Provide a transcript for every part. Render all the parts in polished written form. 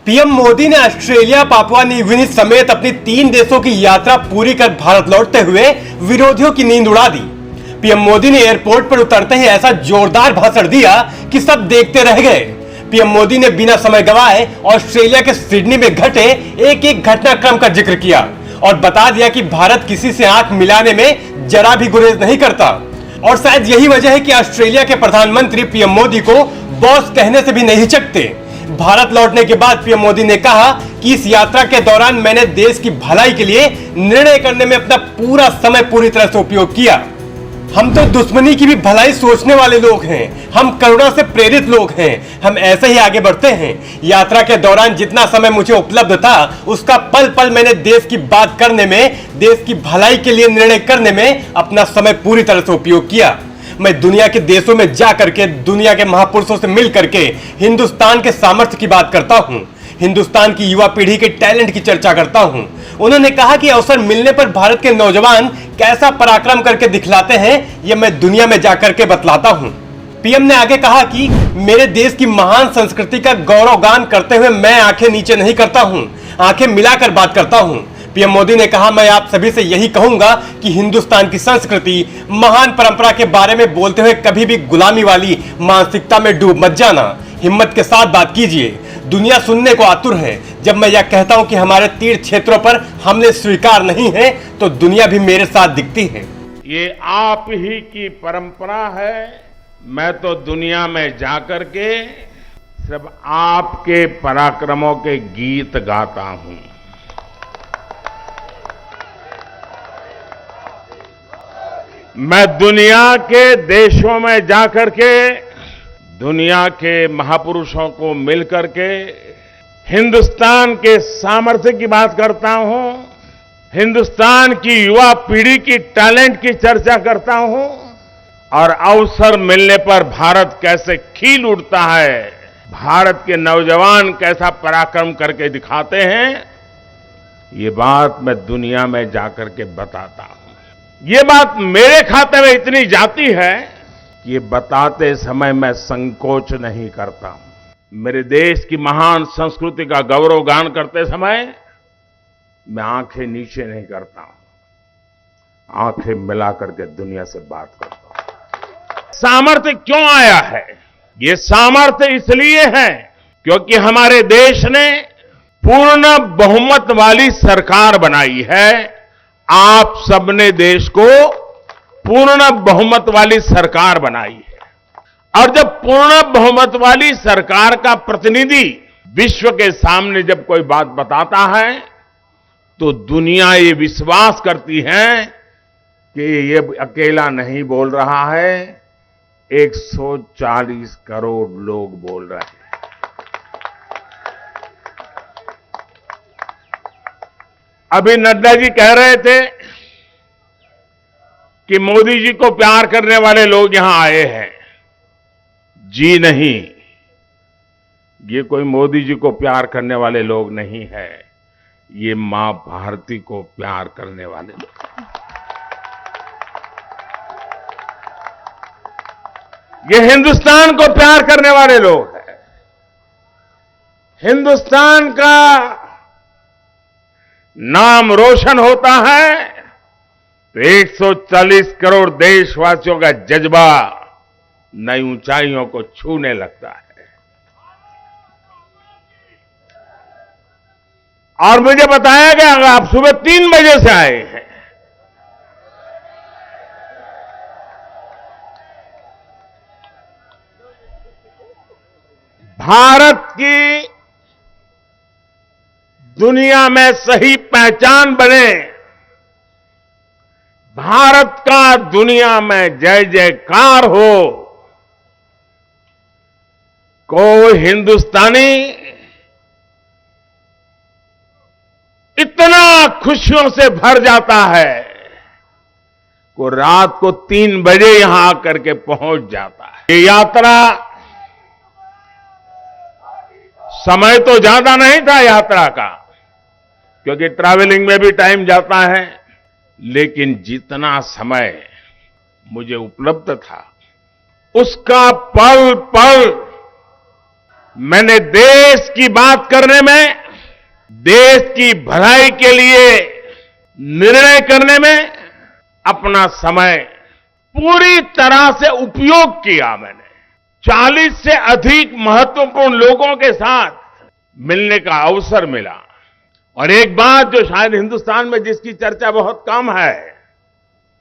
PM Modi ने Australia, Papua New Guinea समेत अपनी 3 देशों की यात्रा पूरी कर भारत लौटते हुए विरोधियों की नींद उड़ा दी। पीएम मोदी ने एयरपोर्ट पर उतरते ही ऐसा जोरदार भाषण दिया कि सब देखते रह गए। पीएम मोदी ने बिना समय गंवाए ऑस्ट्रेलिया के सिडनी में घटे एक एक घटनाक्रम का जिक्र किया और बता दिया कि भारत किसी से आंख मिलाने में जरा भी गुरेज नहीं करता। और शायद यही वजह है कि ऑस्ट्रेलिया के प्रधानमंत्री पीएम मोदी को बॉस कहने से भी नहीं हिचकते। भारत लौटने के बाद पीएम मोदी ने कहा कि इस यात्रा के दौरान मैंने देश की भलाई के लिए निर्णय करने में अपना पूरा समय पूरी तरह से उपयोग किया। हम तो दुश्मनी की भी भलाई सोचने वाले लोग हैं, हम करुणा से प्रेरित लोग हैं, हम ऐसे ही आगे बढ़ते हैं। यात्रा के दौरान जितना समय मुझे उपलब्ध था उसका पल पल मैंने देश की बात करने में, देश की भलाई के लिए निर्णय करने में अपना समय पूरी तरह से उपयोग किया। मैं दुनिया के देशों में जा करके दुनिया के महापुरुषों से मिल करके हिंदुस्तान के सामर्थ्य की बात करता हूं, हिंदुस्तान की युवा पीढ़ी के टैलेंट की चर्चा करता हूं। उन्होंने कहा कि अवसर मिलने पर भारत के नौजवान कैसा पराक्रम करके दिखलाते हैं, यह मैं दुनिया में जाकर के बतलाता हूं। पीएम ने आगे कहा कि मेरे देश की महान संस्कृति का गौरवगान करते हुए मैं आंखें नीचे नहीं करता हूं, आंखें मिलाकर बात करता हूं। पीएम मोदी ने कहा, मैं आप सभी से यही कहूंगा कि हिंदुस्तान की संस्कृति, महान परंपरा के बारे में बोलते हुए कभी भी गुलामी वाली मानसिकता में डूब मत जाना, हिम्मत के साथ बात कीजिए। दुनिया सुनने को आतुर है। जब मैं यह कहता हूं कि हमारे तीर्थ क्षेत्रों पर हमले स्वीकार नहीं है तो दुनिया भी मेरे साथ दिखती है। ये आप ही की परंपरा है। मैं तो दुनिया में जाकर के सिर्फ आपके पराक्रमों के गीत गाता हूं। मैं दुनिया के देशों में जाकर के दुनिया के महापुरुषों को मिलकर के हिंदुस्तान के सामर्थ्य की बात करता हूं, हिंदुस्तान की युवा पीढ़ी की टैलेंट की चर्चा करता हूं और अवसर मिलने पर भारत कैसे खिल उठता है, भारत के नौजवान कैसा पराक्रम करके दिखाते हैं, ये बात मैं दुनिया में जाकर के बताता हूं। ये बात मेरे खाते में इतनी जाती है कि ये बताते समय मैं संकोच नहीं करता हूं। मेरे देश की महान संस्कृति का गौरवगान करते समय मैं आंखें नीचे नहीं करता हूं, आंखें मिला करके दुनिया से बात करता हूं। सामर्थ्य क्यों आया है? ये सामर्थ्य इसलिए है क्योंकि हमारे देश ने पूर्ण बहुमत वाली सरकार बनाई है। आप सबने देश को पूर्ण बहुमत वाली सरकार बनाई है और जब पूर्ण बहुमत वाली सरकार का प्रतिनिधि विश्व के सामने जब कोई बात बताता है तो दुनिया ये विश्वास करती है कि ये अकेला नहीं बोल रहा है, 140 करोड़ लोग बोल रहे हैं। अभी नड्डा जी कह रहे थे कि मोदी जी को प्यार करने वाले लोग यहां आए हैं। जी नहीं, ये कोई मोदी जी को प्यार करने वाले लोग नहीं है, ये मां भारती को प्यार करने वाले लोग हैं। ये हिंदुस्तान को प्यार करने वाले लोग हैं। हिंदुस्तान का नाम रोशन होता है तो 140 करोड़ देशवासियों का जज्बा नई ऊंचाइयों को छूने लगता है। और मुझे बताया गया आप सुबह 3 बजे से आए हैं। भारत की दुनिया में सही पहचान बने, भारत का दुनिया में जय जयकार हो, कोई हिंदुस्तानी इतना खुशियों से भर जाता है को रात को 3 बजे यहां आकर के पहुंच जाता है। ये यात्रा समय तो ज्यादा नहीं था यात्रा का, क्योंकि ट्रैवलिंग में भी टाइम जाता है, लेकिन जितना समय मुझे उपलब्ध था उसका पल पल मैंने देश की बात करने में, देश की भलाई के लिए निर्णय करने में अपना समय पूरी तरह से उपयोग किया। मैंने 40 से अधिक महत्वपूर्ण लोगों के साथ मिलने का अवसर मिला। और एक बात जो शायद हिंदुस्तान में जिसकी चर्चा बहुत कम है,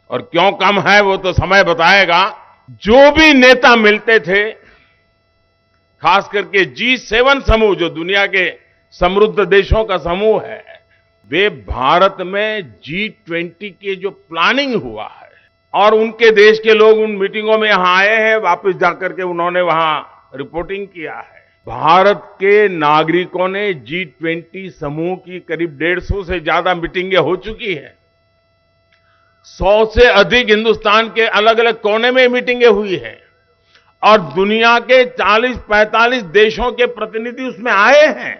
और क्यों कम है वो तो समय बताएगा, जो भी नेता मिलते थे, खास करके G7 समूह जो दुनिया के समृद्ध देशों का समूह है, वे भारत में G20 के जो प्लानिंग हुआ है, और उनके देश के लोग उन मीटिंगों में यहां आए हैं, वापस जाकर के उन्होंने वहां रिपोर्टिंग किया है। भारत के नागरिकों ने G20 समूह की करीब 150 से ज्यादा मीटिंगें हो चुकी हैं। 100 से अधिक हिंदुस्तान के अलग अलग कोने में मीटिंगें हुई हैं, और दुनिया के 40-45 देशों के प्रतिनिधि उसमें आए हैं।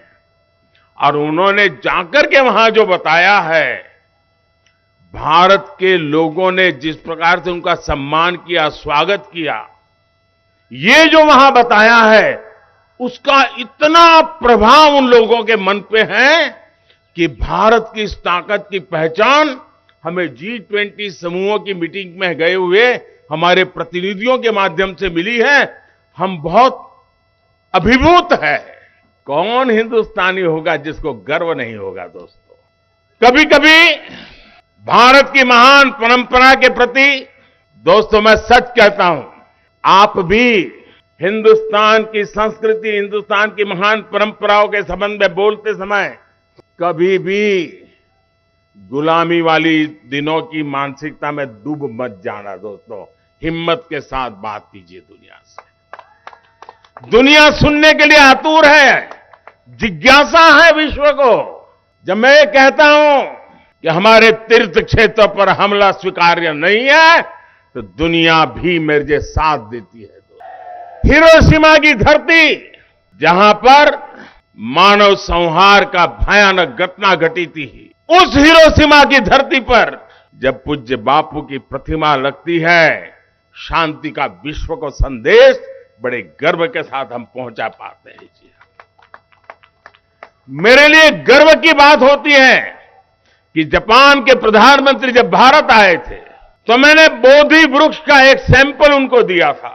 और उन्होंने जाकर के वहां जो बताया है, भारत के लोगों ने जिस प्रकार से उनका सम्मान किया, स्वागत किया, ये जो वहां बताया है, उसका इतना प्रभाव उन लोगों के मन पे है कि भारत की इस ताकत की पहचान हमें G20 समूहों की मीटिंग में गए हुए हमारे प्रतिनिधियों के माध्यम से मिली है। हम बहुत अभिभूत है। कौन हिंदुस्तानी होगा जिसको गर्व नहीं होगा दोस्तों। कभी कभी भारत की महान परंपरा के प्रति दोस्तों मैं सच कहता हूं, आप भी हिंदुस्तान की संस्कृति, हिंदुस्तान की महान परंपराओं के संबंध में बोलते समय कभी भी गुलामी वाली दिनों की मानसिकता में डूब मत जाना दोस्तों। हिम्मत के साथ बात कीजिए दुनिया से। दुनिया सुनने के लिए आतुर है, जिज्ञासा है विश्व को। जब मैं ये कहता हूं कि हमारे तीर्थ क्षेत्र पर हमला स्वीकार्य नहीं है, तो दुनिया भी मेरे साथ देती है। हिरोशिमा की धरती, जहां पर मानव संहार का भयानक घटना घटी थी, उस हिरोशिमा की धरती पर जब पूज्य बापू की प्रतिमा लगती है, शांति का विश्व को संदेश बड़े गर्व के साथ हम पहुंचा पाते हैं। जी, मेरे लिए गर्व की बात होती है कि जापान के प्रधानमंत्री जब भारत आए थे, तो मैंने बोधि वृक्ष का एक सैंपल उनको दिया था,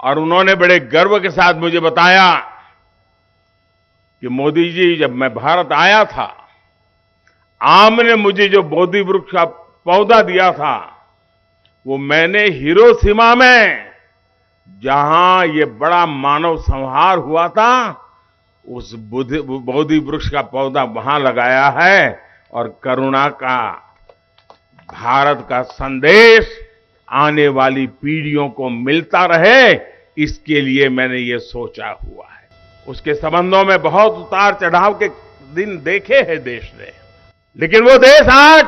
और उन्होंने बड़े गर्व के साथ मुझे बताया कि मोदी जी, जब मैं भारत आया था, आपने मुझे जो बोधि वृक्ष का पौधा दिया था, वो मैंने हिरोशिमा में, जहां ये बड़ा मानव संहार हुआ था, उस बोधि वृक्ष का पौधा वहां लगाया है। और करुणा का, भारत का संदेश आने वाली पीढ़ियों को मिलता रहे, इसके लिए मैंने ये सोचा हुआ है। उसके संबंधों में बहुत उतार चढ़ाव के दिन देखे हैं देश ने, लेकिन वो देश आज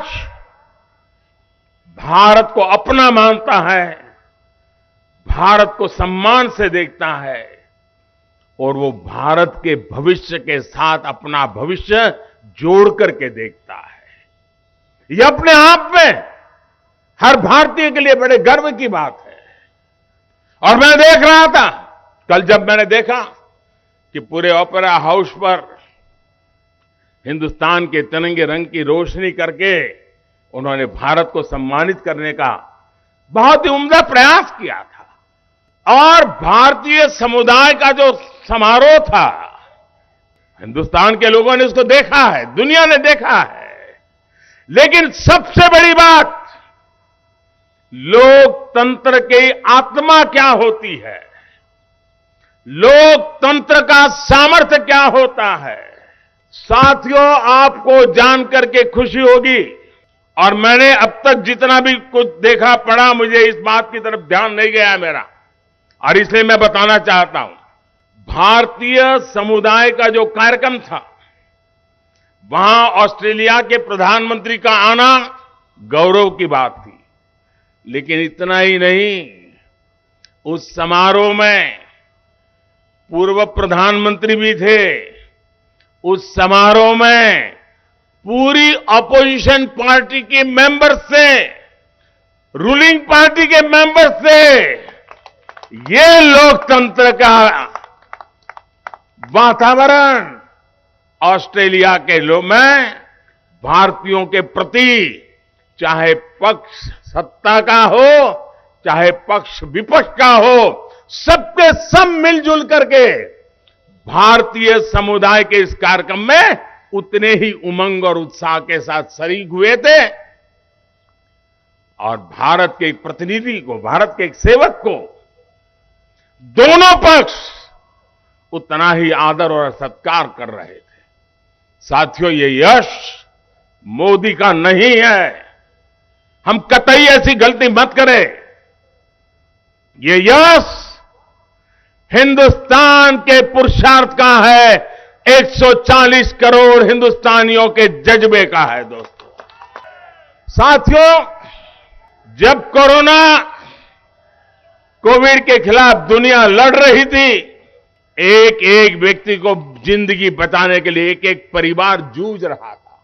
भारत को अपना मानता है, भारत को सम्मान से देखता है, और वो भारत के भविष्य के साथ अपना भविष्य जोड़ करके देखता है। ये अपने आप में हर भारतीय के लिए बड़े गर्व की बात है। और मैं देख रहा था कल, जब मैंने देखा कि पूरे ओपेरा हाउस पर हिंदुस्तान के तिरंगे रंग की रोशनी करके उन्होंने भारत को सम्मानित करने का बहुत ही उम्दा प्रयास किया था। और भारतीय समुदाय का जो समारोह था, हिंदुस्तान के लोगों ने उसको देखा है, दुनिया ने देखा है। लेकिन सबसे बड़ी बात, लोकतंत्र की आत्मा क्या होती है, लोकतंत्र का सामर्थ्य क्या होता है। साथियों, आपको जानकर के खुशी होगी, और मैंने अब तक जितना भी कुछ देखा पढ़ा, मुझे इस बात की तरफ ध्यान नहीं गया मेरा, और इसलिए मैं बताना चाहता हूं। भारतीय समुदाय का जो कार्यक्रम था, वहां ऑस्ट्रेलिया के प्रधानमंत्री का आना गौरव की बात थी। लेकिन इतना ही नहीं, उस समारोह में पूर्व प्रधानमंत्री भी थे। उस समारोह में पूरी अपोजिशन पार्टी के मेंबर्स से, रूलिंग पार्टी के मेंबर्स से, ये लोकतंत्र का वातावरण ऑस्ट्रेलिया के लोग में भारतीयों के प्रति चाहे पक्ष सत्ता का हो चाहे पक्ष विपक्ष का हो, सबके सब मिलजुल करके भारतीय समुदाय के इस कार्यक्रम में उतने ही उमंग और उत्साह के साथ शरीक हुए थे और भारत के एक प्रतिनिधि को, भारत के एक सेवक को दोनों पक्ष उतना ही आदर और सत्कार कर रहे थे। साथियों, ये यश मोदी का नहीं है, हम कतई ऐसी गलती मत करें। ये यश हिंदुस्तान के पुरुषार्थ का है, 140 करोड़ हिंदुस्तानियों के जज्बे का है। दोस्तों, साथियों, जब कोविड के खिलाफ दुनिया लड़ रही थी, एक एक व्यक्ति को जिंदगी बचाने के लिए एक एक परिवार जूझ रहा था।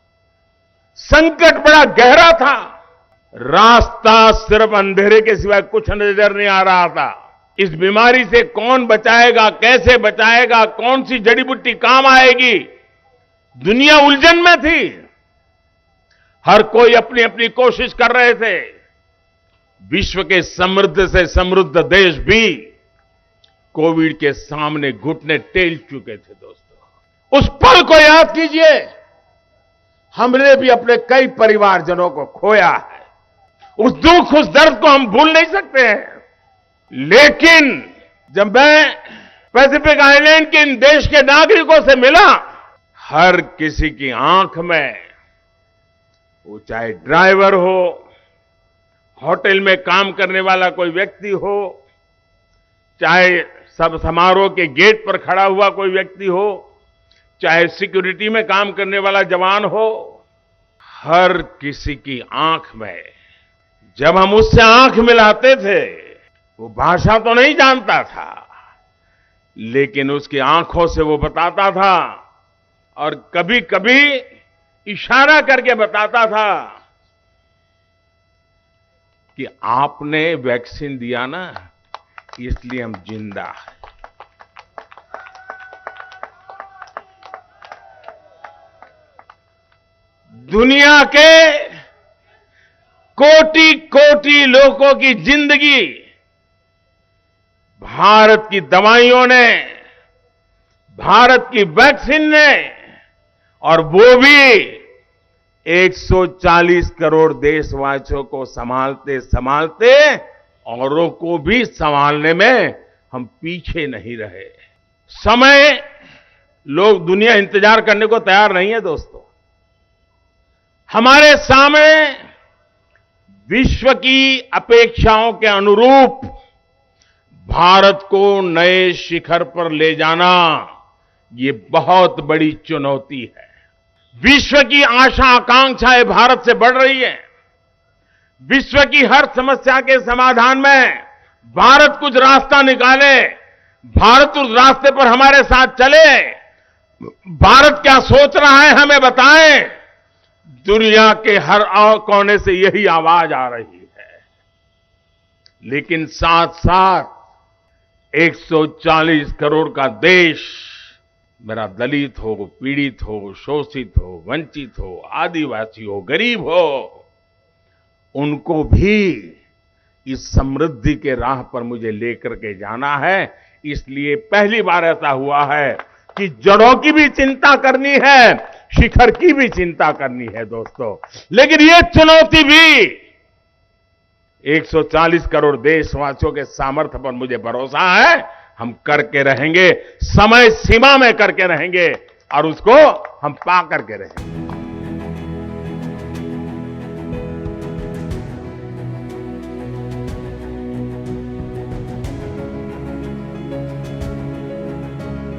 संकट बड़ा गहरा था, रास्ता सिर्फ अंधेरे के सिवाय कुछ नजर नहीं आ रहा था। इस बीमारी से कौन बचाएगा, कैसे बचाएगा, कौन सी जड़ी बूटी काम आएगी, दुनिया उलझन में थी। हर कोई अपनी अपनी कोशिश कर रहे थे। विश्व के समृद्ध से समृद्ध देश भी कोविड के सामने घुटने टेल चुके थे। दोस्तों, उस पल को याद कीजिए, हमने भी अपने कई परिवारजनों को खोया है। उस दुख, उस दर्द को हम भूल नहीं सकते हैं। लेकिन जब मैं पैसिफिक आइलैंड के इन देश के नागरिकों से मिला, हर किसी की आंख में, वो चाहे ड्राइवर हो, होटल में काम करने वाला कोई व्यक्ति हो, चाहे सब समारोह के गेट पर खड़ा हुआ कोई व्यक्ति हो, चाहे सिक्योरिटी में काम करने वाला जवान हो, हर किसी की आंख में, जब हम उससे आंख मिलाते थे, वो भाषा तो नहीं जानता था, लेकिन उसकी आंखों से वो बताता था और कभी कभी इशारा करके बताता था कि आपने वैक्सीन दिया ना, इसलिए हम जिंदा हैं। दुनिया के कोटि कोटि लोगों की जिंदगी भारत की दवाइयों ने, भारत की वैक्सीन ने, और वो भी 140 करोड़ देशवासियों को संभालते संभालते औरों को भी संभालने में हम पीछे नहीं रहे। समय, लोग, दुनिया इंतजार करने को तैयार नहीं है। दोस्तों, हमारे सामने विश्व की अपेक्षाओं के अनुरूप भारत को नए शिखर पर ले जाना, ये बहुत बड़ी चुनौती है। विश्व की आशा आकांक्षाएं भारत से बढ़ रही है। विश्व की हर समस्या के समाधान में भारत कुछ रास्ता निकाले, भारत उस रास्ते पर हमारे साथ चले। भारत क्या सोच रहा है, हमें बताएं। दुनिया के हर कोने से यही आवाज आ रही है। लेकिन साथ साथ 140 करोड़ का देश, मेरा दलित हो, पीड़ित हो, शोषित हो, वंचित हो, आदिवासी हो, गरीब हो, उनको भी इस समृद्धि के राह पर मुझे लेकर के जाना है। इसलिए पहली बार ऐसा हुआ है कि जड़ों की भी चिंता करनी है, शिखर की भी चिंता करनी है। दोस्तों, लेकिन ये चुनौती भी 140 करोड़ देशवासियों के सामर्थ्य पर मुझे भरोसा है, हम करके रहेंगे, समय सीमा में करके रहेंगे और उसको हम पा करके रहेंगे।